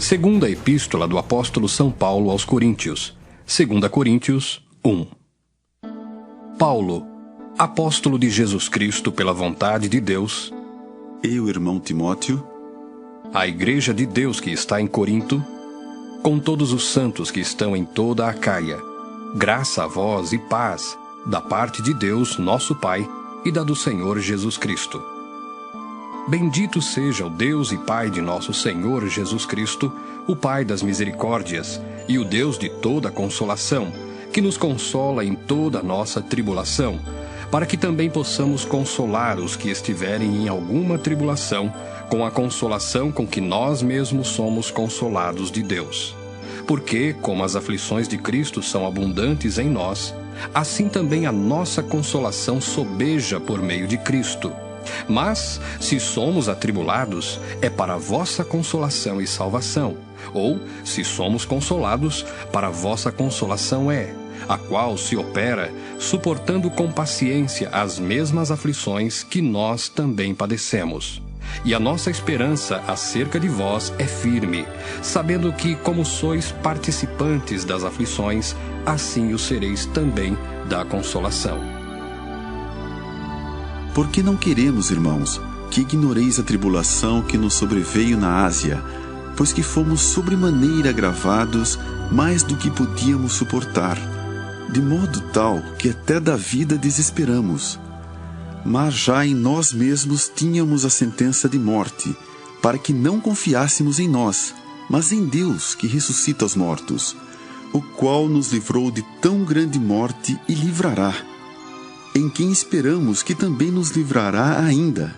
Segunda Epístola do Apóstolo São Paulo aos Coríntios, 2 Coríntios 1. Paulo, apóstolo de Jesus Cristo pela vontade de Deus, e o irmão Timóteo, a Igreja de Deus que está em Corinto, com todos os santos que estão em toda a Acaia, graça a vós e paz, da parte de Deus, nosso Pai, e da do Senhor Jesus Cristo. Bendito seja o Deus e Pai de nosso Senhor Jesus Cristo, o Pai das misericórdias, e o Deus de toda consolação, que nos consola em toda a nossa tribulação, para que também possamos consolar os que estiverem em alguma tribulação, com a consolação com que nós mesmos somos consolados de Deus. Porque, como as aflições de Cristo são abundantes em nós, assim também a nossa consolação sobeja por meio de Cristo. Mas, se somos atribulados, é para a vossa consolação e salvação. Ou, se somos consolados, para a vossa consolação é, a qual se opera, suportando com paciência as mesmas aflições que nós também padecemos. E a nossa esperança acerca de vós é firme, sabendo que, como sois participantes das aflições, assim o sereis também da consolação. Porque não queremos, irmãos, que ignoreis a tribulação que nos sobreveio na Ásia, pois que fomos sobremaneira agravados mais do que podíamos suportar, de modo tal que até da vida desesperamos. Mas já em nós mesmos tínhamos a sentença de morte, para que não confiássemos em nós, mas em Deus que ressuscita os mortos, o qual nos livrou de tão grande morte e livrará, em quem esperamos que também nos livrará ainda,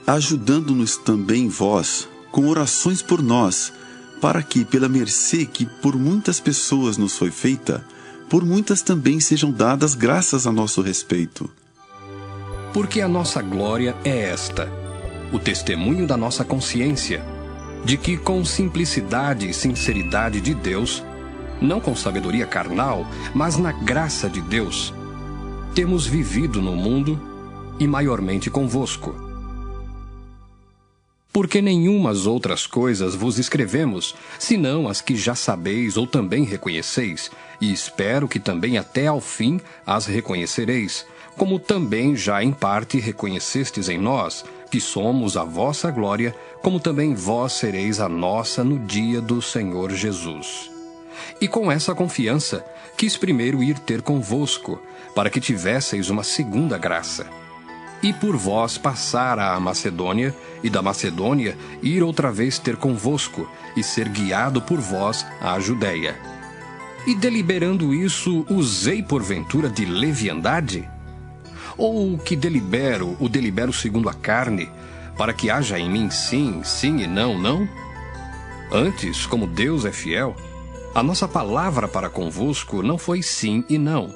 ajudando-nos também vós, com orações por nós, para que, pela mercê que por muitas pessoas nos foi feita, por muitas também sejam dadas graças a nosso respeito. Porque a nossa glória é esta, o testemunho da nossa consciência, de que com simplicidade e sinceridade de Deus, não com sabedoria carnal, mas na graça de Deus, temos vivido no mundo e maiormente convosco. Porque nenhumas outras coisas vos escrevemos, senão as que já sabeis ou também reconheceis, e espero que também até ao fim as reconhecereis, como também já em parte reconhecestes em nós, que somos a vossa glória, como também vós sereis a nossa no dia do Senhor Jesus. E com essa confiança, quis primeiro ir ter convosco, para que tivesseis uma segunda graça. E por vós passar à Macedônia, e da Macedônia ir outra vez ter convosco, e ser guiado por vós à Judéia. E deliberando isso, usei porventura de leviandade? Ou o que delibero, o delibero segundo a carne, para que haja em mim sim, sim e não, não? Antes, como Deus é fiel, a nossa palavra para convosco não foi sim e não.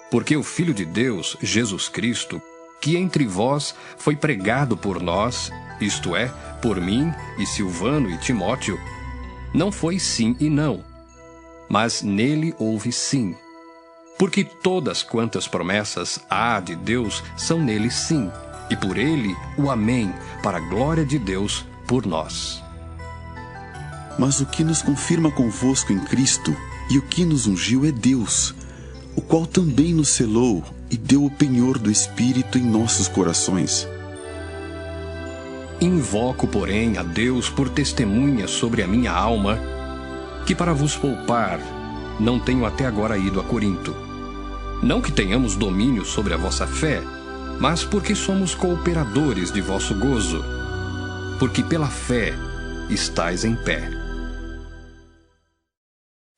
Porque o Filho de Deus, Jesus Cristo, que entre vós foi pregado por nós, isto é, por mim e Silvano e Timóteo, não foi sim e não, mas nele houve sim. Porque todas quantas promessas há de Deus são nele sim, e por ele o amém, para a glória de Deus por nós. Mas o que nos confirma convosco em Cristo e o que nos ungiu é Deus, o qual também nos selou e deu o penhor do Espírito em nossos corações. Invoco, porém, a Deus por testemunha sobre a minha alma, que para vos poupar não tenho até agora ido a Corinto. Não que tenhamos domínio sobre a vossa fé, mas porque somos cooperadores de vosso gozo, porque pela fé estais em pé.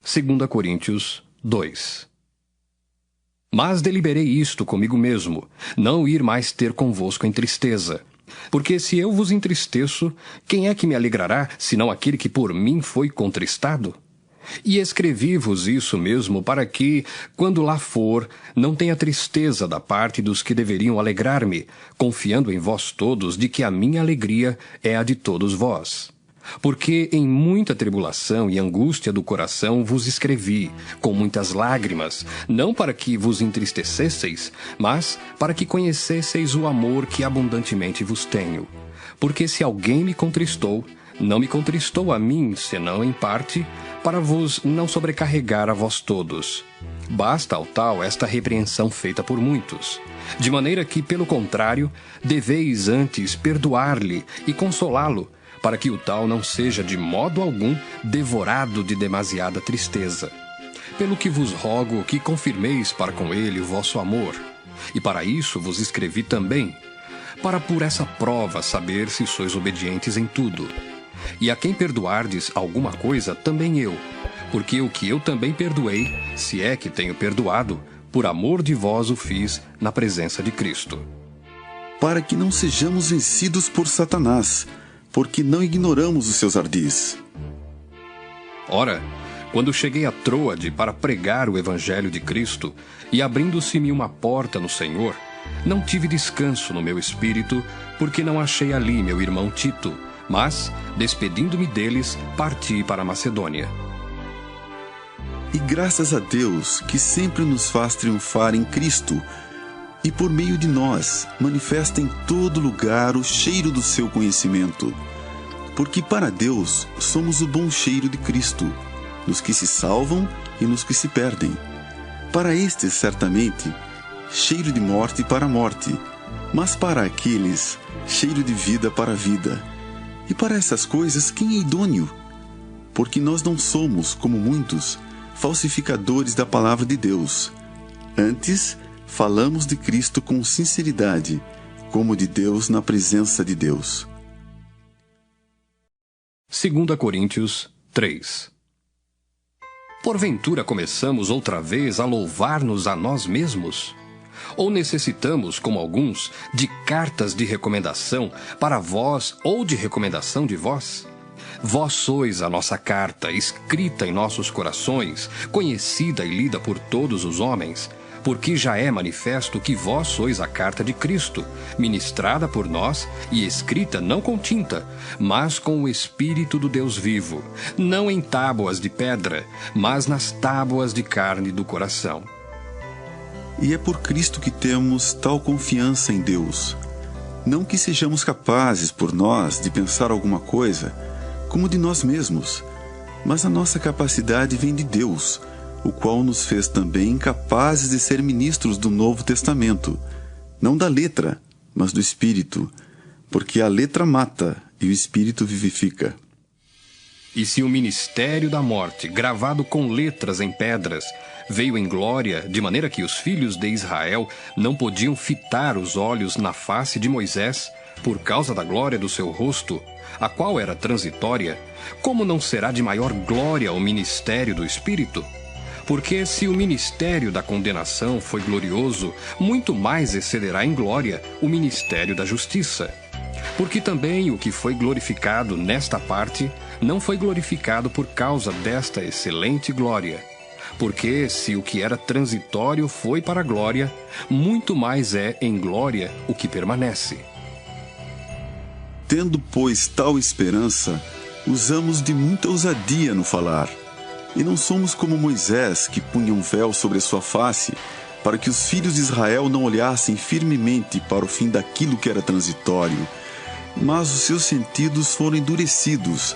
2 Coríntios 2. Mas deliberei isto comigo mesmo, não ir mais ter convosco em tristeza. Porque se eu vos entristeço, quem é que me alegrará, senão aquele que por mim foi contristado? E escrevi-vos isso mesmo para que, quando lá for, não tenha tristeza da parte dos que deveriam alegrar-me, confiando em vós todos de que a minha alegria é a de todos vós. Porque em muita tribulação e angústia do coração vos escrevi, com muitas lágrimas, não para que vos entristecesseis, mas para que conhecesseis o amor que abundantemente vos tenho. Porque se alguém me contristou, não me contristou a mim, senão em parte, para vos não sobrecarregar a vós todos. Basta ao tal esta repreensão feita por muitos, de maneira que, pelo contrário, deveis antes perdoar-lhe e consolá-lo, para que o tal não seja de modo algum devorado de demasiada tristeza. Pelo que vos rogo que confirmeis para com ele o vosso amor, e para isso vos escrevi também, para por essa prova saber se sois obedientes em tudo. E a quem perdoardes alguma coisa, também eu, porque o que eu também perdoei, se é que tenho perdoado, por amor de vós o fiz na presença de Cristo. Para que não sejamos vencidos por Satanás, porque não ignoramos os seus ardis. Ora, quando cheguei a Troade para pregar o Evangelho de Cristo, e abrindo-se-me uma porta no Senhor, não tive descanso no meu espírito, porque não achei ali meu irmão Tito, mas, despedindo-me deles, parti para a Macedônia. E graças a Deus, que sempre nos faz triunfar em Cristo, e por meio de nós, manifesta em todo lugar o cheiro do seu conhecimento. Porque para Deus somos o bom cheiro de Cristo, nos que se salvam e nos que se perdem. Para estes, certamente, cheiro de morte para a morte, mas para aqueles, cheiro de vida para a vida. E para essas coisas, quem é idôneo? Porque nós não somos, como muitos, falsificadores da palavra de Deus. Antes, falamos de Cristo com sinceridade, como de Deus na presença de Deus. 2 Coríntios 3. Porventura começamos outra vez a louvar-nos a nós mesmos? Ou necessitamos, como alguns, de cartas de recomendação para vós ou de recomendação de vós? Vós sois a nossa carta, escrita em nossos corações, conhecida e lida por todos os homens, porque já é manifesto que vós sois a carta de Cristo, ministrada por nós e escrita não com tinta, mas com o Espírito do Deus vivo, não em tábuas de pedra, mas nas tábuas de carne do coração. E é por Cristo que temos tal confiança em Deus. Não que sejamos capazes por nós de pensar alguma coisa, como de nós mesmos, mas a nossa capacidade vem de Deus, o qual nos fez também capazes de ser ministros do Novo Testamento, não da letra, mas do Espírito, porque a letra mata e o Espírito vivifica. E se o ministério da morte, gravado com letras em pedras, veio em glória, de maneira que os filhos de Israel não podiam fitar os olhos na face de Moisés, por causa da glória do seu rosto, a qual era transitória, como não será de maior glória o ministério do Espírito? Porque se o ministério da condenação foi glorioso, muito mais excederá em glória o ministério da justiça. Porque também o que foi glorificado nesta parte não foi glorificado por causa desta excelente glória. Porque se o que era transitório foi para a glória, muito mais é em glória o que permanece. Tendo, pois, tal esperança, usamos de muita ousadia no falar. E não somos como Moisés, que punha um véu sobre a sua face, para que os filhos de Israel não olhassem firmemente para o fim daquilo que era transitório. Mas os seus sentidos foram endurecidos,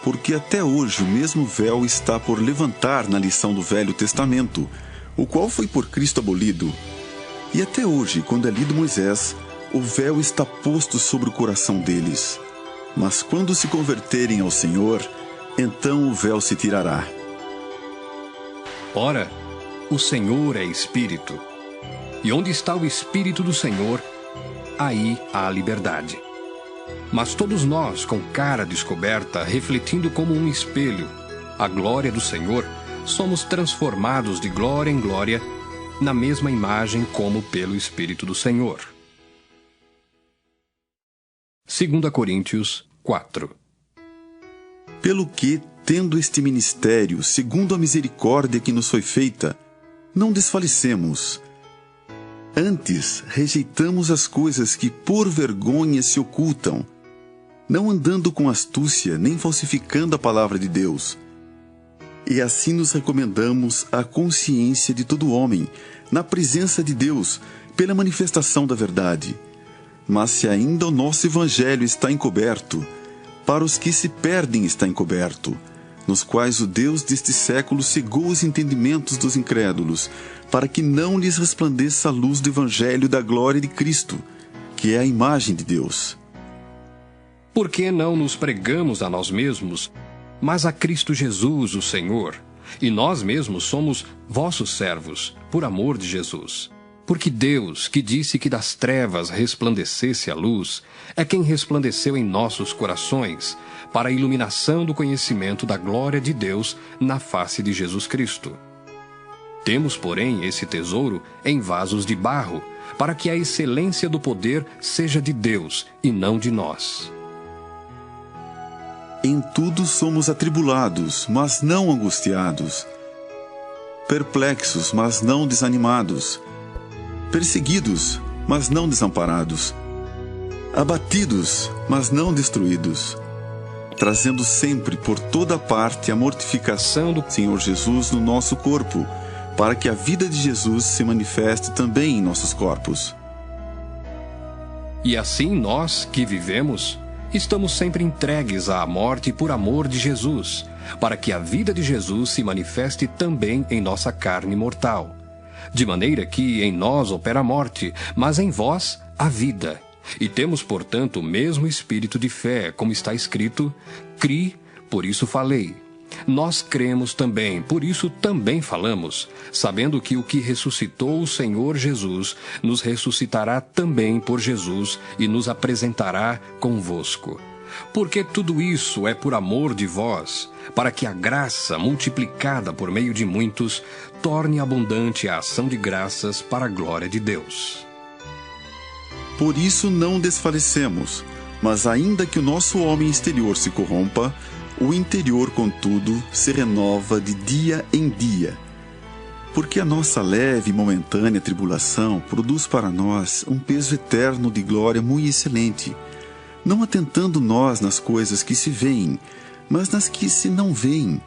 porque até hoje o mesmo véu está por levantar na lição do Velho Testamento, o qual foi por Cristo abolido. E até hoje, quando é lido Moisés, o véu está posto sobre o coração deles. Mas quando se converterem ao Senhor, então o véu se tirará. Ora, o Senhor é Espírito, e onde está o Espírito do Senhor, aí há liberdade. Mas todos nós, com cara descoberta, refletindo como um espelho a glória do Senhor, somos transformados de glória em glória, na mesma imagem como pelo Espírito do Senhor. 2 Coríntios 4. Pelo que, tendo este ministério, segundo a misericórdia que nos foi feita, não desfalecemos. Antes, rejeitamos as coisas que por vergonha se ocultam, não andando com astúcia, nem falsificando a palavra de Deus. E assim nos recomendamos à consciência de todo homem, na presença de Deus, pela manifestação da verdade. Mas se ainda o nosso evangelho está encoberto, Para os que se perdem está encoberto, nos quais o Deus deste século cegou os entendimentos dos incrédulos, para que não lhes resplandeça a luz do Evangelho da glória de Cristo, que é a imagem de Deus. Por que não nos pregamos a nós mesmos, mas a Cristo Jesus, o Senhor? E nós mesmos somos vossos servos, por amor de Jesus. Porque Deus, que disse que das trevas resplandecesse a luz, é quem resplandeceu em nossos corações, para a iluminação do conhecimento da glória de Deus na face de Jesus Cristo. Temos, porém, esse tesouro em vasos de barro, para que a excelência do poder seja de Deus e não de nós. Em tudo somos atribulados, mas não angustiados, perplexos, mas não desanimados, perseguidos, mas não desamparados, abatidos, mas não destruídos, trazendo sempre por toda parte a mortificação do Senhor Jesus no nosso corpo, para que a vida de Jesus se manifeste também em nossos corpos. E assim nós, que vivemos, estamos sempre entregues à morte por amor de Jesus, para que a vida de Jesus se manifeste também em nossa carne mortal. De maneira que em nós opera a morte, mas em vós a vida. E temos, portanto, o mesmo espírito de fé, como está escrito: Cri, por isso falei. Nós cremos também, por isso também falamos, sabendo que o que ressuscitou o Senhor Jesus nos ressuscitará também por Jesus e nos apresentará convosco. Porque tudo isso é por amor de vós, para que a graça, multiplicada por meio de muitos, torne abundante a ação de graças para a glória de Deus. Por isso não desfalecemos, mas ainda que o nosso homem exterior se corrompa, o interior, contudo, se renova de dia em dia. Porque a nossa leve e momentânea tribulação produz para nós um peso eterno de glória muito excelente, não atentando nós nas coisas que se veem, mas nas que se não veem.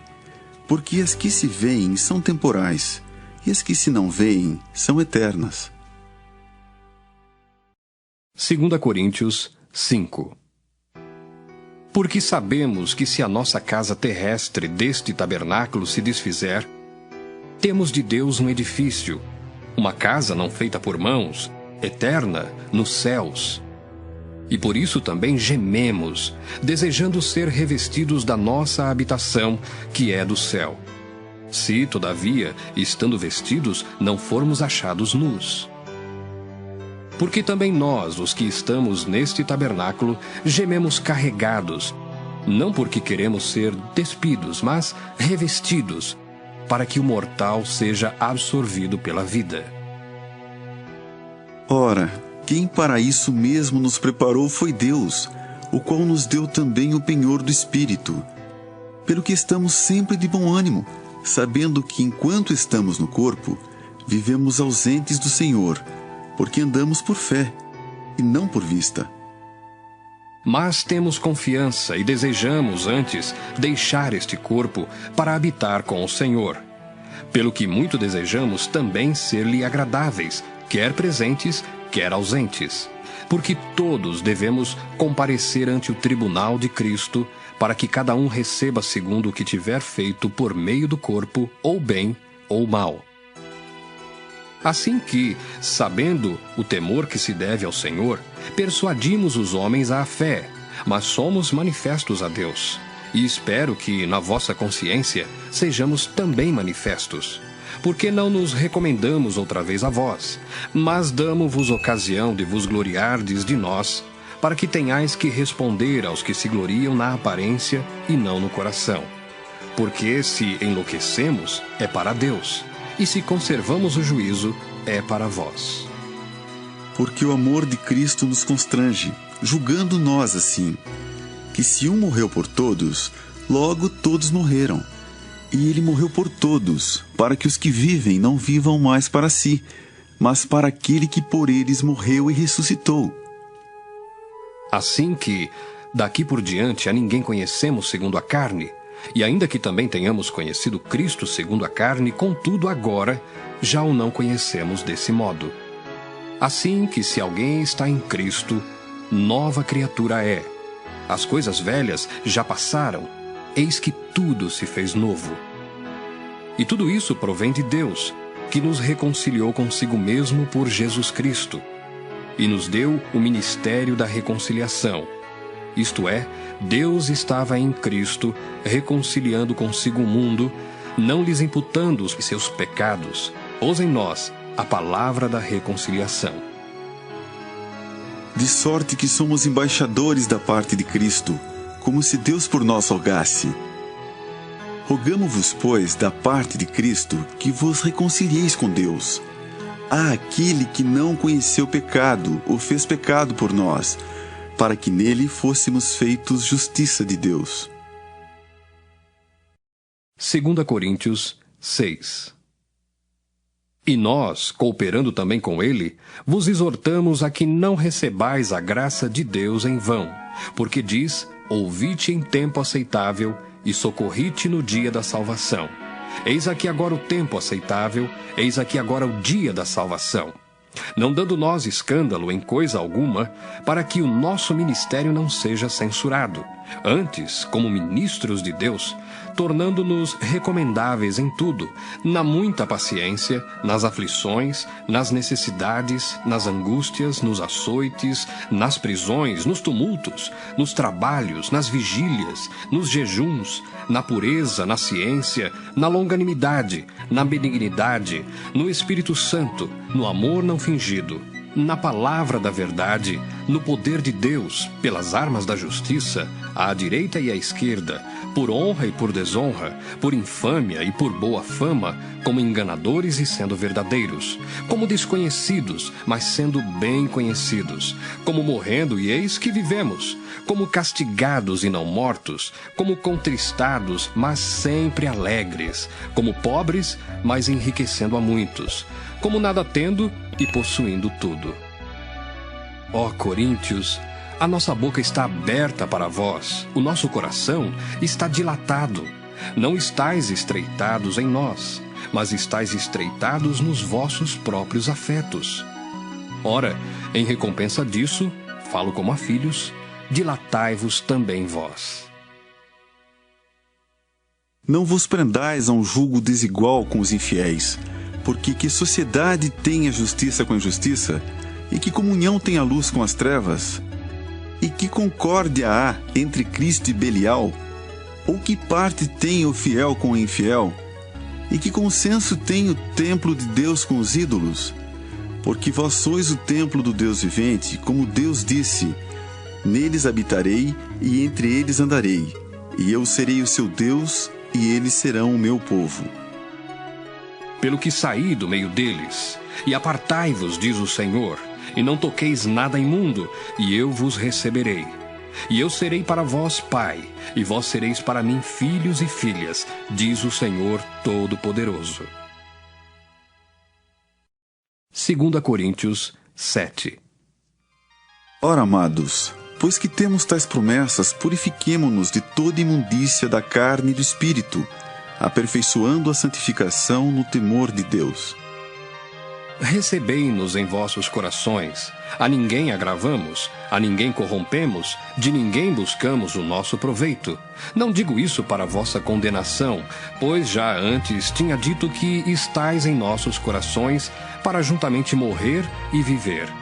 Porque as que se veem são temporais, e as que se não veem são eternas. 2 Coríntios 5. Porque sabemos que se a nossa casa terrestre deste tabernáculo se desfizer, temos de Deus um edifício, uma casa não feita por mãos, eterna nos céus. E por isso também gememos, desejando ser revestidos da nossa habitação, que é do céu. Se, todavia, estando vestidos, não formos achados nus. Porque também nós, os que estamos neste tabernáculo, gememos carregados, não porque queremos ser despidos, mas revestidos, para que o mortal seja absorvido pela vida. Ora, quem para isso mesmo nos preparou foi Deus, o qual nos deu também o penhor do Espírito. Pelo que estamos sempre de bom ânimo, sabendo que enquanto estamos no corpo, vivemos ausentes do Senhor, porque andamos por fé, e não por vista. Mas temos confiança e desejamos, antes, deixar este corpo para habitar com o Senhor. Pelo que muito desejamos também ser-lhe agradáveis, quer presentes, quer ausentes. Porque todos devemos comparecer ante o tribunal de Cristo, para que cada um receba segundo o que tiver feito por meio do corpo, ou bem ou mal. Assim que, sabendo o temor que se deve ao Senhor, persuadimos os homens à fé, mas somos manifestos a Deus. E espero que, na vossa consciência, sejamos também manifestos. Porque não nos recomendamos outra vez a vós, mas damo-vos ocasião de vos gloriardes de nós, para que tenhais que responder aos que se gloriam na aparência e não no coração. Porque se enlouquecemos, é para Deus, e se conservamos o juízo, é para vós. Porque o amor de Cristo nos constrange, julgando nós assim, que se um morreu por todos, logo todos morreram. E ele morreu por todos, para que os que vivem não vivam mais para si, mas para aquele que por eles morreu e ressuscitou. Assim que, daqui por diante, a ninguém conhecemos segundo a carne, e ainda que também tenhamos conhecido Cristo segundo a carne, contudo agora já o não conhecemos desse modo. Assim que se alguém está em Cristo, nova criatura é. as coisas velhas já passaram, eis que tudo se fez novo. E tudo isso provém de Deus, que nos reconciliou consigo mesmo por Jesus Cristo, e nos deu o ministério da reconciliação. Isto é, Deus estava em Cristo, reconciliando consigo o mundo, não lhes imputando os seus pecados, pôs em nós a palavra da reconciliação. De sorte que somos embaixadores da parte de Cristo, como se Deus por nós rogasse. Rogamo-vos, pois, da parte de Cristo, que vos reconcilieis com Deus. Há aquele que não conheceu pecado, o fez pecado por nós, para que nele fôssemos feitos justiça de Deus. 2 Coríntios 6. E nós, cooperando também com ele, vos exortamos a que não recebais a graça de Deus em vão, porque diz: ouvi-te em tempo aceitável e socorri-te no dia da salvação. Eis aqui agora o tempo aceitável, eis aqui agora o dia da salvação. Não dando nós escândalo em coisa alguma, para que o nosso ministério não seja censurado. Antes, como ministros de Deus, tornando-nos recomendáveis em tudo, na muita paciência, nas aflições, nas necessidades, nas angústias, nos açoites, nas prisões, nos tumultos, nos trabalhos, nas vigílias, nos jejuns, na pureza, na ciência, na longanimidade, na benignidade, no Espírito Santo, no amor não fingido, na palavra da verdade, no poder de Deus, pelas armas da justiça, à direita e à esquerda, por honra e por desonra, por infâmia e por boa fama, como enganadores e sendo verdadeiros, como desconhecidos, mas sendo bem conhecidos, como morrendo e eis que vivemos, como castigados e não mortos, como contristados, mas sempre alegres, como pobres, mas enriquecendo a muitos, como nada tendo e possuindo tudo. Ó Coríntios, a nossa boca está aberta para vós, o nosso coração está dilatado. Não estais estreitados em nós, mas estais estreitados nos vossos próprios afetos. Ora, em recompensa disso, falo como a filhos, dilatai-vos também vós. Não vos prendais a um julgo desigual com os infiéis, porque que sociedade tem a justiça com a injustiça, e que comunhão tem a luz com as trevas? E que concórdia há entre Cristo e Belial? Ou que parte tem o fiel com o infiel? E que consenso tem o templo de Deus com os ídolos? Porque vós sois o templo do Deus vivente, como Deus disse: neles habitarei e entre eles andarei, e eu serei o seu Deus e eles serão o meu povo. Pelo que saí do meio deles, e apartai-vos, diz o Senhor, e não toqueis nada imundo, e eu vos receberei. E eu serei para vós pai, e vós sereis para mim filhos e filhas, diz o Senhor Todo-Poderoso. 2 Coríntios 7. Ora, amados, pois que temos tais promessas, purifiquemo-nos de toda imundícia da carne e do espírito, aperfeiçoando a santificação no temor de Deus. Recebei-nos em vossos corações, a ninguém agravamos, a ninguém corrompemos, de ninguém buscamos o nosso proveito. Não digo isso para vossa condenação, pois já antes tinha dito que estais em nossos corações para juntamente morrer e viver.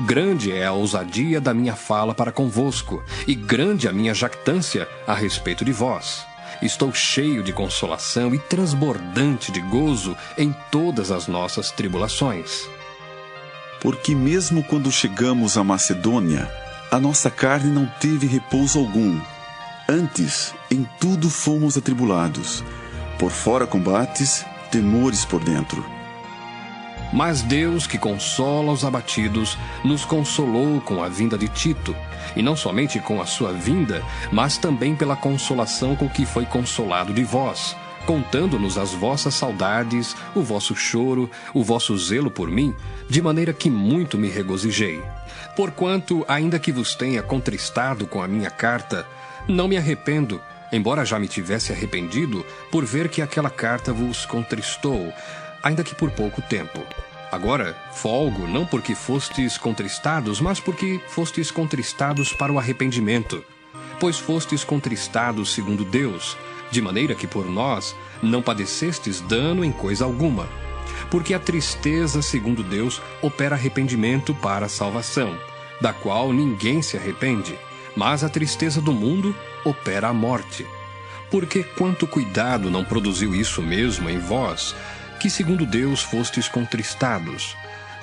Grande é a ousadia da minha fala para convosco, e grande a minha jactância a respeito de vós. Estou cheio de consolação e transbordante de gozo em todas as nossas tribulações. Porque mesmo quando chegamos à Macedônia, a nossa carne não teve repouso algum. Antes, em tudo fomos atribulados. Por fora combates, temores por dentro. Mas Deus, que consola os abatidos, nos consolou com a vinda de Tito, e não somente com a sua vinda, mas também pela consolação com que foi consolado de vós, contando-nos as vossas saudades, o vosso choro, o vosso zelo por mim, de maneira que muito me regozijei. Porquanto, ainda que vos tenha contristado com a minha carta, não me arrependo, embora já me tivesse arrependido, por ver que aquela carta vos contristou, ainda que por pouco tempo. Agora, folgo não porque fostes contristados, mas porque fostes contristados para o arrependimento. pois fostes contristados segundo Deus, de maneira que por nós não padecestes dano em coisa alguma. Porque a tristeza, segundo Deus, opera arrependimento para a salvação, da qual ninguém se arrepende, mas a tristeza do mundo opera a morte. Porque quanto cuidado não produziu isso mesmo em vós, que segundo Deus fostes contristados?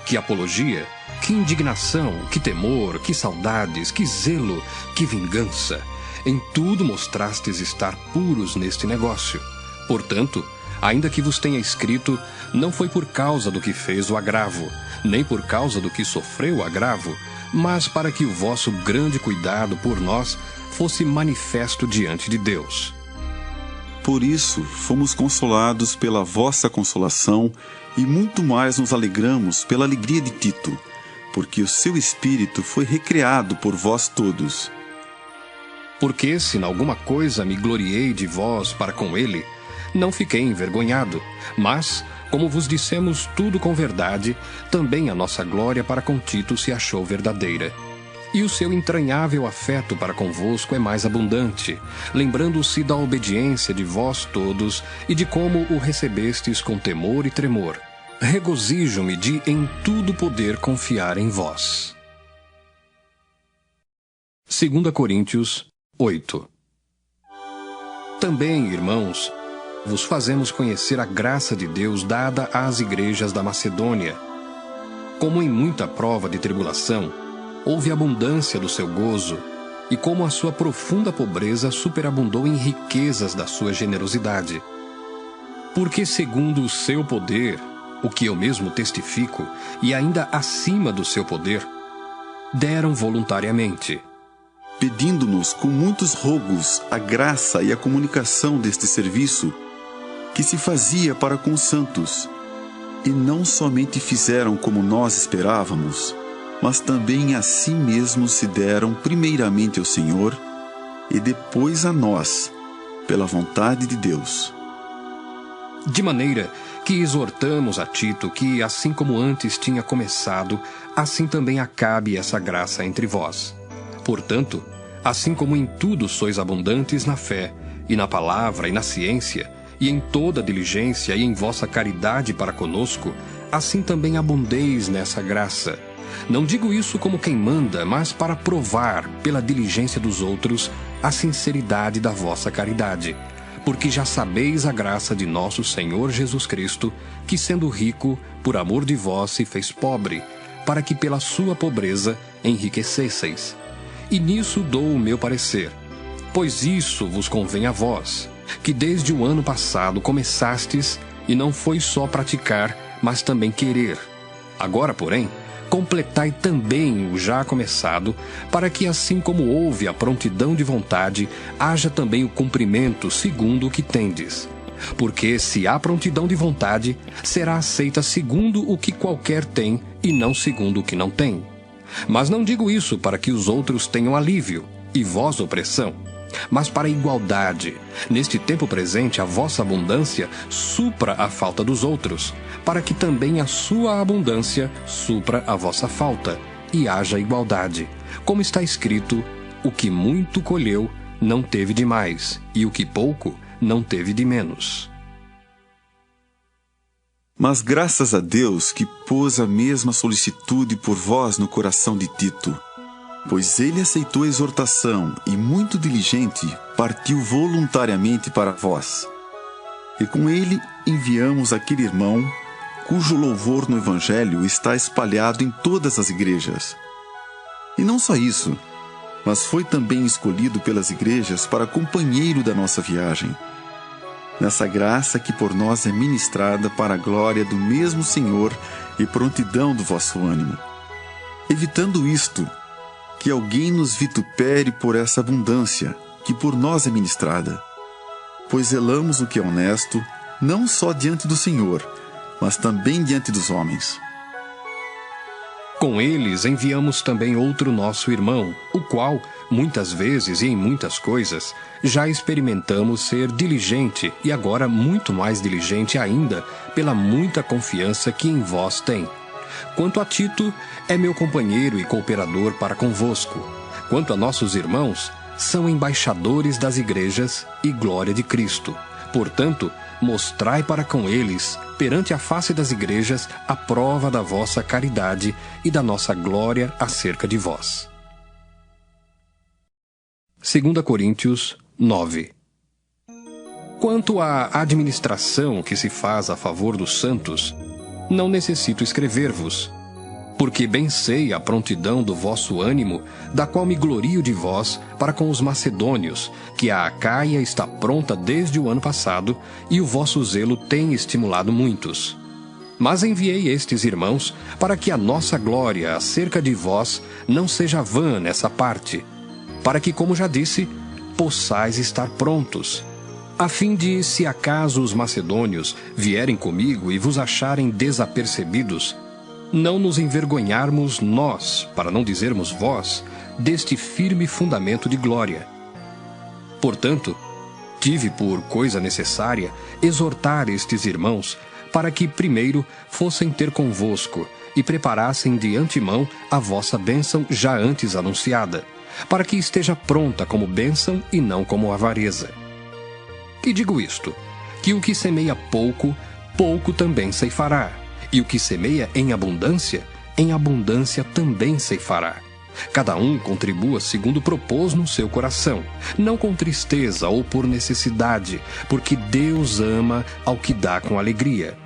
Que apologia, que indignação, que temor, que saudades, que zelo, que vingança! Em tudo mostrastes estar puros neste negócio. Portanto, ainda que vos tenha escrito, não foi por causa do que fez o agravo, nem por causa do que sofreu o agravo, mas para que o vosso grande cuidado por nós fosse manifesto diante de Deus. Por isso, fomos consolados pela vossa consolação e muito mais nos alegramos pela alegria de Tito, porque o seu espírito foi recriado por vós todos. Porque se em alguma coisa me gloriei de vós para com ele, não fiquei envergonhado, mas, como vos dissemos tudo com verdade, também a nossa glória para com Tito se achou verdadeira. E o seu entranhável afeto para convosco é mais abundante, lembrando-se da obediência de vós todos e de como o recebestes com temor e tremor. Regozijo-me de em tudo poder confiar em vós. 2 Coríntios 8. Também, irmãos, vos fazemos conhecer a graça de Deus dada às igrejas da Macedônia. Como em muita prova de tribulação, houve abundância do seu gozo, e como a sua profunda pobreza superabundou em riquezas da sua generosidade. Porque segundo o seu poder, o que eu mesmo testifico, e ainda acima do seu poder, deram voluntariamente, pedindo-nos com muitos rogos a graça e a comunicação deste serviço que se fazia para com os santos. E não somente fizeram como nós esperávamos, mas também a si mesmos se deram primeiramente ao Senhor e depois a nós, pela vontade de Deus. De maneira que exortamos a Tito que, assim como antes tinha começado, assim também acabe essa graça entre vós. Portanto, assim como em tudo sois abundantes na fé, e na palavra, e na ciência, e em toda diligência, e em vossa caridade para conosco, assim também abundeis nessa graça. Não digo isso como quem manda, mas para provar, pela diligência dos outros, a sinceridade da vossa caridade. Porque já sabeis a graça de nosso Senhor Jesus Cristo, que sendo rico, por amor de vós se fez pobre, para que pela sua pobreza enriquecesseis. E nisso dou o meu parecer. Pois isso vos convém a vós, que desde o ano passado começastes, e não foi só praticar, mas também querer. Agora, porém, completai também o já começado, para que assim como houve a prontidão de vontade, haja também o cumprimento segundo o que tendes. Porque se há prontidão de vontade, será aceita segundo o que qualquer tem, e não segundo o que não tem. Mas não digo isso para que os outros tenham alívio, e vós opressão, mas para igualdade. Neste tempo presente, a vossa abundância supra a falta dos outros, para que também a sua abundância supra a vossa falta, e haja igualdade. Como está escrito, o que muito colheu não teve de mais, e o que pouco não teve de menos. Mas graças a Deus que pôs a mesma solicitude por vós no coração de Tito, pois ele aceitou a exortação e, muito diligente, partiu voluntariamente para vós. E com ele enviamos aquele irmão, cujo louvor no Evangelho está espalhado em todas as igrejas. E não só isso, mas foi também escolhido pelas igrejas para companheiro da nossa viagem, nessa graça que por nós é ministrada para a glória do mesmo Senhor e prontidão do vosso ânimo. Evitando isto, que alguém nos vitupere por essa abundância, que por nós é ministrada. Pois zelamos o que é honesto, não só diante do Senhor, mas também diante dos homens. Com eles enviamos também outro nosso irmão, o qual, muitas vezes e em muitas coisas, já experimentamos ser diligente e agora muito mais diligente ainda pela muita confiança que em vós tem. Quanto a Tito, é meu companheiro e cooperador para convosco. Quanto a nossos irmãos, são embaixadores das igrejas e glória de Cristo. Portanto, mostrai para com eles, perante a face das igrejas, a prova da vossa caridade e da nossa glória acerca de vós. 2 Coríntios 9. Quanto à administração que se faz a favor dos santos, não necessito escrever-vos, porque bem sei a prontidão do vosso ânimo, da qual me glorio de vós para com os macedônios, que a Acaia está pronta desde o ano passado, e o vosso zelo tem estimulado muitos. Mas enviei estes irmãos para que a nossa glória acerca de vós não seja vã nessa parte, para que, como já disse, possais estar prontos, a fim de, se acaso os macedônios vierem comigo e vos acharem desapercebidos, não nos envergonharmos nós, para não dizermos vós, deste firme fundamento de glória. Portanto, tive por coisa necessária exortar estes irmãos para que primeiro fossem ter convosco e preparassem de antemão a vossa bênção já antes anunciada, para que esteja pronta como bênção e não como avareza. E digo isto, que o que semeia pouco, pouco também ceifará, e o que semeia em abundância também ceifará. Cada um contribua segundo propôs no seu coração, não com tristeza ou por necessidade, porque Deus ama ao que dá com alegria.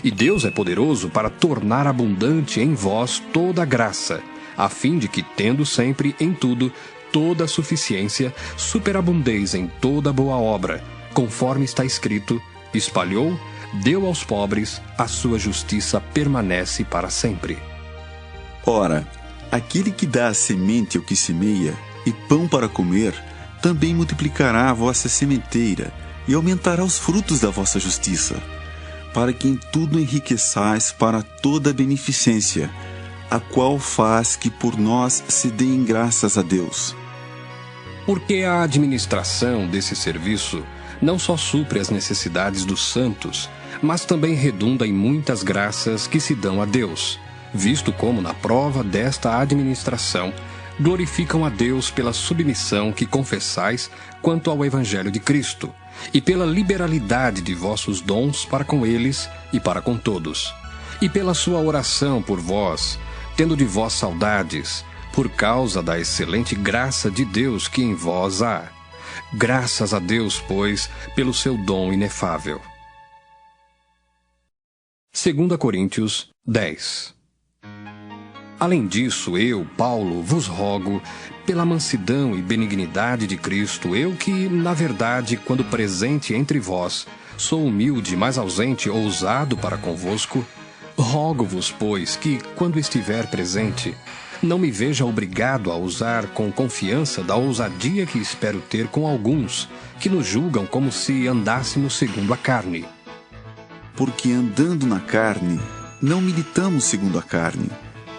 E Deus é poderoso para tornar abundante em vós toda a graça, a fim de que, tendo sempre em tudo toda a suficiência, superabundeis em toda boa obra, conforme está escrito, espalhou, deu aos pobres, a sua justiça permanece para sempre. Ora, aquele que dá a semente ao que semeia, e pão para comer, também multiplicará a vossa sementeira, e aumentará os frutos da vossa justiça, para que em tudo enriqueçais para toda a beneficência, a qual faz que por nós se deem graças a Deus. Porque a administração desse serviço não só supre as necessidades dos santos, mas também redunda em muitas graças que se dão a Deus, visto como, na prova desta administração, glorificam a Deus pela submissão que confessais quanto ao Evangelho de Cristo, e pela liberalidade de vossos dons para com eles e para com todos, e pela sua oração por vós, tendo de vós saudades, por causa da excelente graça de Deus que em vós há. Graças a Deus, pois, pelo seu dom inefável. 2 Coríntios 10. Além disso, eu, Paulo, vos rogo, pela mansidão e benignidade de Cristo, eu que, na verdade, quando presente entre vós, sou humilde, mas ausente, ousado para convosco, rogo-vos, pois, que, quando estiver presente, não me veja obrigado a usar com confiança da ousadia que espero ter com alguns, que nos julgam como se andássemos segundo a carne. Porque andando na carne, não militamos segundo a carne,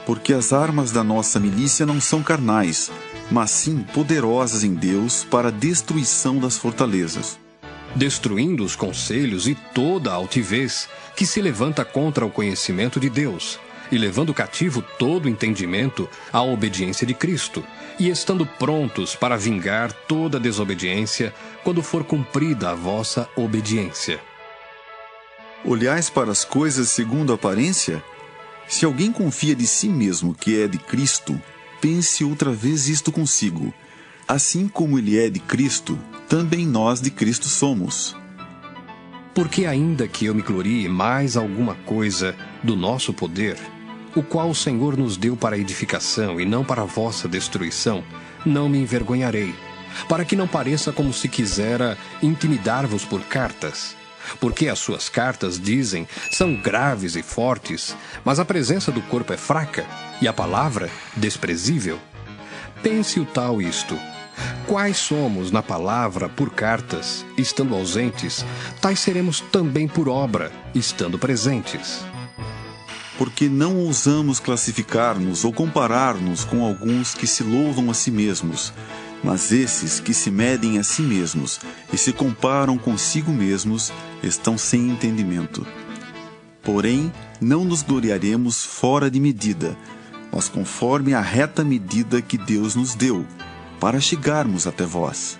porque as armas da nossa milícia não são carnais, mas sim poderosas em Deus para a destruição das fortalezas. Destruindo os conselhos e toda a altivez que se levanta contra o conhecimento de Deus, e levando cativo todo o entendimento à obediência de Cristo, e estando prontos para vingar toda desobediência, quando for cumprida a vossa obediência. Olhais para as coisas segundo a aparência? Se alguém confia de si mesmo que é de Cristo, pense outra vez isto consigo. Assim como ele é de Cristo, também nós de Cristo somos. Porque ainda que eu me glorie mais alguma coisa do nosso poder, o qual o Senhor nos deu para edificação e não para a vossa destruição, não me envergonharei, para que não pareça como se quisera intimidar-vos por cartas. Porque as suas cartas, dizem, são graves e fortes, mas a presença do corpo é fraca e a palavra desprezível. Pense o tal isto. Quais somos na palavra por cartas, estando ausentes, tais seremos também por obra, estando presentes. Porque não ousamos classificar-nos ou comparar-nos com alguns que se louvam a si mesmos, mas esses que se medem a si mesmos e se comparam consigo mesmos estão sem entendimento. Porém, não nos gloriaremos fora de medida, mas conforme a reta medida que Deus nos deu, para chegarmos até vós.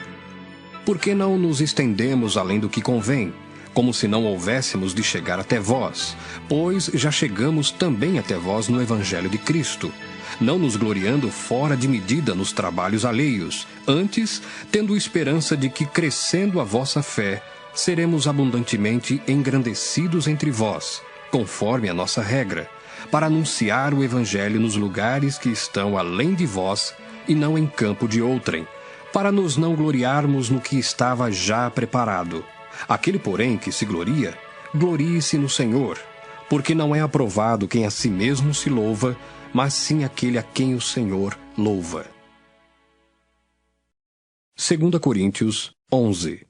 Por que não nos estendemos além do que convém, como se não houvéssemos de chegar até vós? Pois já chegamos também até vós no Evangelho de Cristo, não nos gloriando fora de medida nos trabalhos alheios, antes, tendo esperança de que, crescendo a vossa fé, seremos abundantemente engrandecidos entre vós, conforme a nossa regra, para anunciar o Evangelho nos lugares que estão além de vós e não em campo de outrem, para nos não gloriarmos no que estava já preparado. Aquele, porém, que se gloria, glorie-se no Senhor, porque não é aprovado quem a si mesmo se louva, mas sim aquele a quem o Senhor louva. 2 Coríntios 11.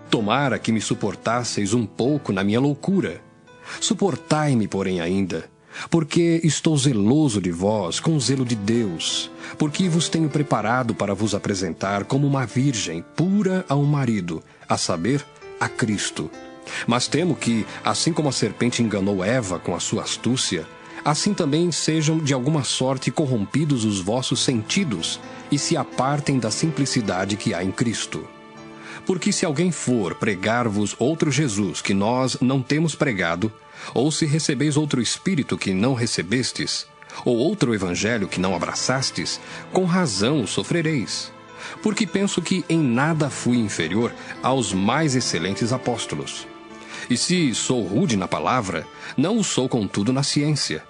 Tomara que me suportasseis um pouco na minha loucura. Suportai-me, porém, ainda, porque estou zeloso de vós com o zelo de Deus, porque vos tenho preparado para vos apresentar como uma virgem pura a um marido, a saber, a Cristo. Mas temo que, assim como a serpente enganou Eva com a sua astúcia, assim também sejam de alguma sorte corrompidos os vossos sentidos e se apartem da simplicidade que há em Cristo. Porque se alguém for pregar-vos outro Jesus que nós não temos pregado, ou se recebeis outro Espírito que não recebestes, ou outro Evangelho que não abraçastes, com razão sofrereis. Porque penso que em nada fui inferior aos mais excelentes apóstolos. E se sou rude na palavra, não o sou contudo na ciência,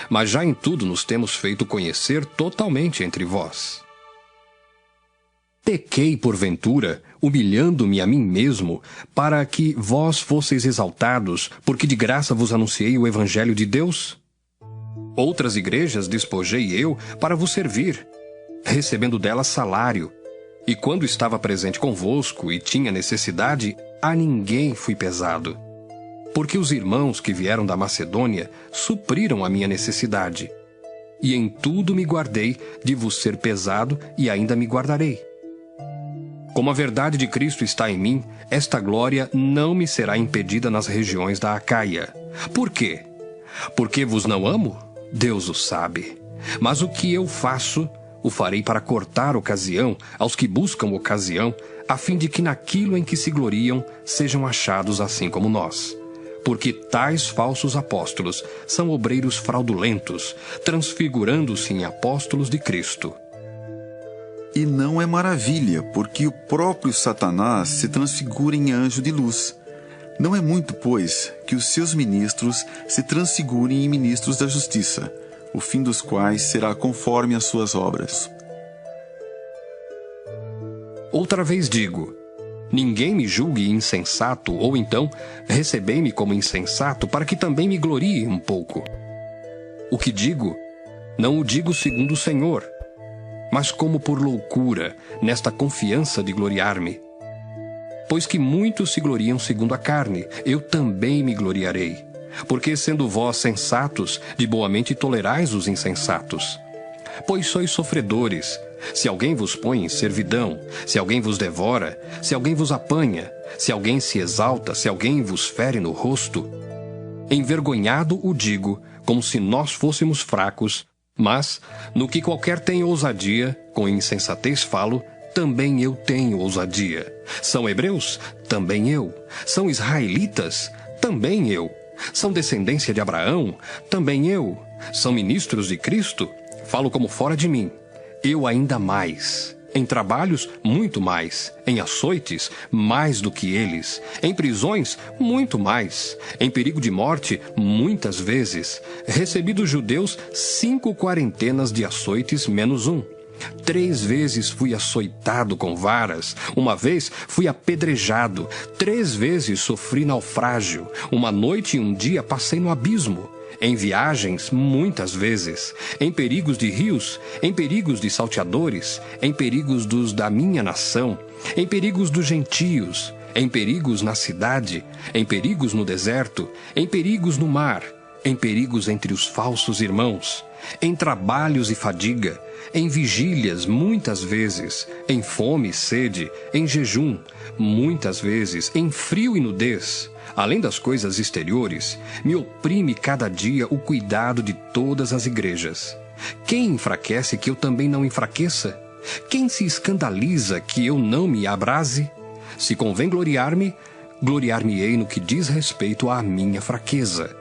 mas já em tudo nos temos feito conhecer totalmente entre vós. Pequei, porventura, humilhando-me a mim mesmo, para que vós fosseis exaltados, porque de graça vos anunciei o Evangelho de Deus? Outras igrejas despojei eu para vos servir, recebendo delas salário, e quando estava presente convosco e tinha necessidade, a ninguém fui pesado. Porque os irmãos que vieram da Macedônia supriram a minha necessidade. E em tudo me guardei de vos ser pesado e ainda me guardarei. Como a verdade de Cristo está em mim, esta glória não me será impedida nas regiões da Acaia. Por quê? Porque vos não amo? Deus o sabe. Mas o que eu faço, o farei para cortar ocasião aos que buscam ocasião, a fim de que naquilo em que se gloriam sejam achados assim como nós. Porque tais falsos apóstolos são obreiros fraudulentos, transfigurando-se em apóstolos de Cristo. E não é maravilha, porque o próprio Satanás se transfigura em anjo de luz. Não é muito, pois, que os seus ministros se transfigurem em ministros da justiça, o fim dos quais será conforme as suas obras. Outra vez digo, ninguém me julgue insensato, ou então, recebei-me como insensato, para que também me glorie um pouco. O que digo, não o digo segundo o Senhor, mas como por loucura, nesta confiança de gloriar-me. Pois que muitos se gloriam segundo a carne, eu também me gloriarei. Porque, sendo vós sensatos, de boamente tolerais os insensatos. Pois sois sofredores. Se alguém vos põe em servidão, se alguém vos devora, se alguém vos apanha, se alguém se exalta, se alguém vos fere no rosto. Envergonhado o digo, como se nós fôssemos fracos, mas, no que qualquer tem ousadia, com insensatez falo, também eu tenho ousadia. São hebreus? Também eu. São israelitas? Também eu. São descendência de Abraão? Também eu. São ministros de Cristo? Falo como fora de mim. Eu ainda mais. Em trabalhos, muito mais. Em açoites, mais do que eles. Em prisões, muito mais. Em perigo de morte, muitas vezes. Recebi dos judeus 5 quarentenas de açoites menos 1. 3 vezes fui açoitado com varas. 1 vez fui apedrejado. 3 vezes sofri naufrágio. 1 noite e 1 dia passei no abismo. Em viagens, muitas vezes, em perigos de rios, em perigos de salteadores, em perigos dos da minha nação, em perigos dos gentios, em perigos na cidade, em perigos no deserto, em perigos no mar, em perigos entre os falsos irmãos, em trabalhos e fadiga, em vigílias muitas vezes, em fome e sede, em jejum, muitas vezes, em frio e nudez. Além das coisas exteriores, me oprime cada dia o cuidado de todas as igrejas. Quem enfraquece que eu também não enfraqueça? Quem se escandaliza que eu não me abrase? Se convém gloriar-me, gloriar-me-ei no que diz respeito à minha fraqueza.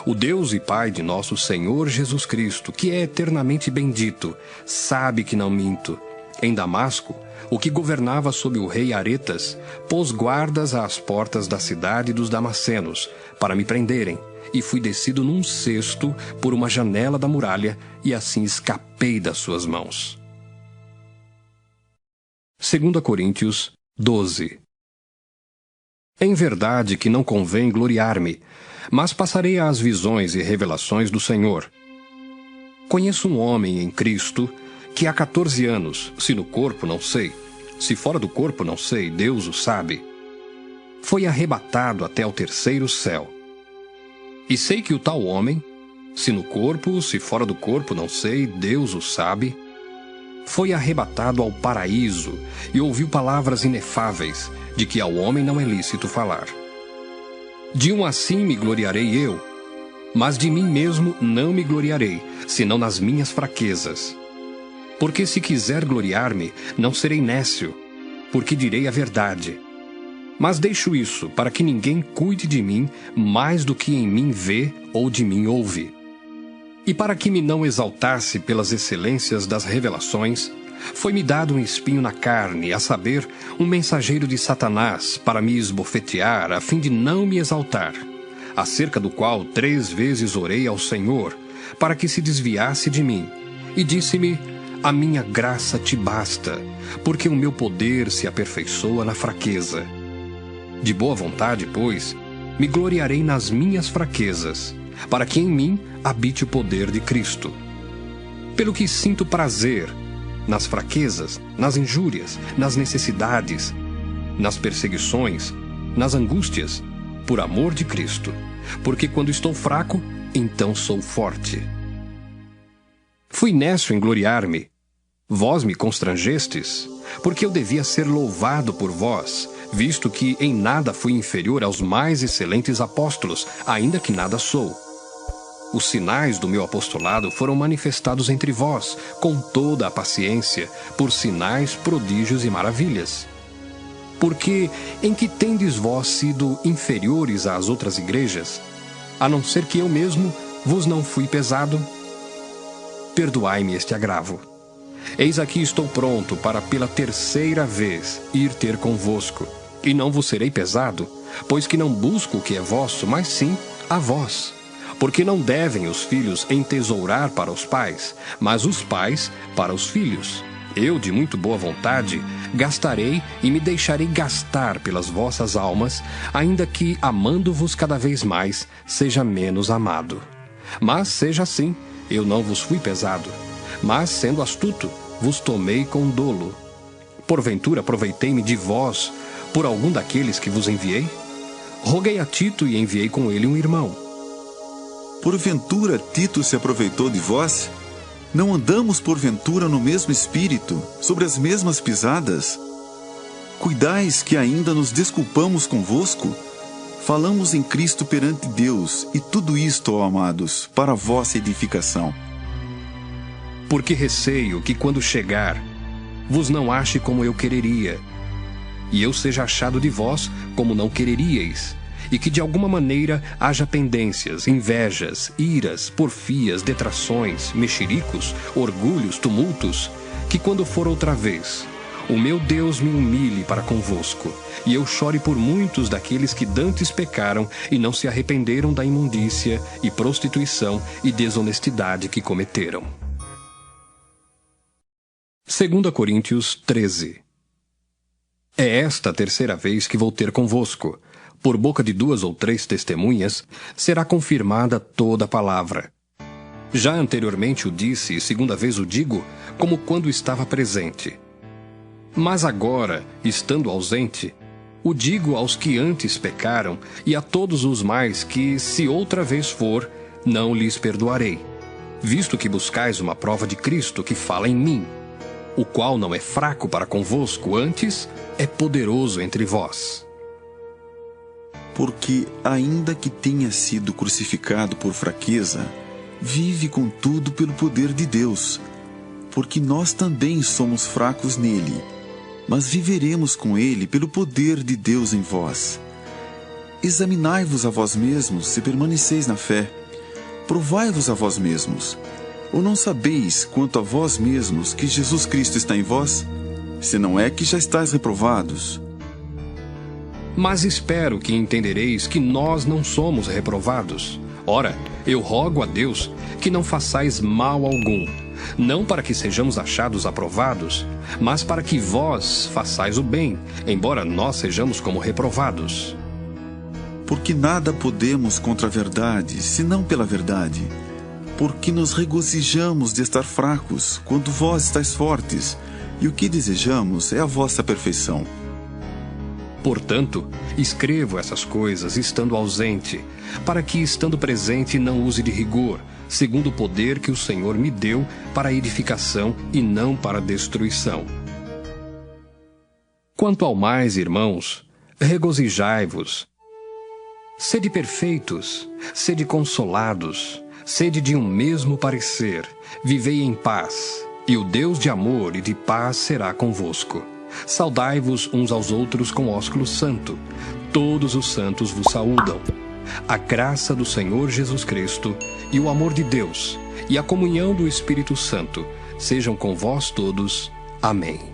O Deus e Pai de nosso Senhor Jesus Cristo, que é eternamente bendito, sabe que não minto. Em Damasco, o que governava sob o rei Aretas, pôs guardas às portas da cidade dos Damascenos, para me prenderem, e fui descido num cesto por uma janela da muralha, e assim escapei das suas mãos. 2 Coríntios 12. Em verdade que não convém gloriar-me, mas passarei às visões e revelações do Senhor. Conheço um homem em Cristo que há 14 anos, se no corpo não sei, se fora do corpo não sei, Deus o sabe, foi arrebatado até ao terceiro céu. E sei que o tal homem, se no corpo, se fora do corpo não sei, Deus o sabe, foi arrebatado ao paraíso e ouviu palavras inefáveis, de que ao homem não é lícito falar. De um assim me gloriarei eu, mas de mim mesmo não me gloriarei, senão nas minhas fraquezas. Porque se quiser gloriar-me, não serei nécio, porque direi a verdade. Mas deixo isso para que ninguém cuide de mim mais do que em mim vê ou de mim ouve. E para que me não exaltasse pelas excelências das revelações, foi-me dado um espinho na carne, a saber, um mensageiro de Satanás, para me esbofetear, a fim de não me exaltar, acerca do qual 3 vezes orei ao Senhor, para que se desviasse de mim, e disse-me: a minha graça te basta, porque o meu poder se aperfeiçoa na fraqueza. De boa vontade, pois, me gloriarei nas minhas fraquezas, para que em mim habite o poder de Cristo. Pelo que sinto prazer nas fraquezas, nas injúrias, nas necessidades, nas perseguições, nas angústias, por amor de Cristo, porque quando estou fraco, então sou forte. Fui nécio em gloriar-me. Vós me constrangestes, porque eu devia ser louvado por vós, visto que em nada fui inferior aos mais excelentes apóstolos, ainda que nada sou. Os sinais do meu apostolado foram manifestados entre vós, com toda a paciência, por sinais, prodígios e maravilhas. Porque em que tendes vós sido inferiores às outras igrejas, a não ser que eu mesmo vos não fui pesado? Perdoai-me este agravo. Eis aqui estou pronto para pela 3ª vez ir ter convosco, e não vos serei pesado, pois que não busco o que é vosso, mas sim a vós. Porque não devem os filhos entesourar para os pais, mas os pais para os filhos. Eu, de muito boa vontade, gastarei e me deixarei gastar pelas vossas almas, ainda que, amando-vos cada vez mais, seja menos amado. Mas seja assim, eu não vos fui pesado, mas, sendo astuto, vos tomei com dolo. Porventura aproveitei-me de vós por algum daqueles que vos enviei? Roguei a Tito e enviei com ele um irmão. Porventura Tito se aproveitou de vós? Não andamos porventura no mesmo espírito, sobre as mesmas pisadas? Cuidais que ainda nos desculpamos convosco? Falamos em Cristo perante Deus, e tudo isto, ó amados, para a vossa edificação. Porque receio que quando chegar, vos não ache como eu quereria, e eu seja achado de vós como não quereríeis, e que de alguma maneira haja pendências, invejas, iras, porfias, detrações, mexericos, orgulhos, tumultos, que quando for outra vez, o meu Deus me humilhe para convosco, e eu chore por muitos daqueles que dantes pecaram e não se arrependeram da imundícia e prostituição e desonestidade que cometeram. 2 Coríntios 13. É esta a 3ª vez que vou ter convosco. Por boca de 2 ou 3 testemunhas, será confirmada toda a palavra. Já anteriormente o disse, e 2ª vez o digo, como quando estava presente. Mas agora, estando ausente, o digo aos que antes pecaram, e a todos os mais que, se outra vez for, não lhes perdoarei, visto que buscais uma prova de Cristo que fala em mim, o qual não é fraco para convosco, antes é poderoso entre vós. Porque, ainda que tenha sido crucificado por fraqueza, vive contudo pelo poder de Deus, porque nós também somos fracos nele, mas viveremos com ele pelo poder de Deus em vós. Examinai-vos a vós mesmos se permaneceis na fé. Provai-vos a vós mesmos. Ou não sabeis quanto a vós mesmos que Jesus Cristo está em vós? Se não é que já estáis reprovados. Mas espero que entendereis que nós não somos reprovados. Ora, eu rogo a Deus que não façais mal algum, não para que sejamos achados aprovados, mas para que vós façais o bem, embora nós sejamos como reprovados. Porque nada podemos contra a verdade, senão pela verdade. Porque nos regozijamos de estar fracos, quando vós estáis fortes, e o que desejamos é a vossa perfeição. Portanto, escrevo essas coisas estando ausente, para que, estando presente, não use de rigor, segundo o poder que o Senhor me deu para a edificação e não para a destruição. Quanto ao mais, irmãos, regozijai-vos. Sede perfeitos, sede consolados, sede de um mesmo parecer, vivei em paz, e o Deus de amor e de paz será convosco. Saudai-vos uns aos outros com ósculo santo. Todos os santos vos saúdam. A graça do Senhor Jesus Cristo e o amor de Deus e a comunhão do Espírito Santo sejam com vós todos. Amém.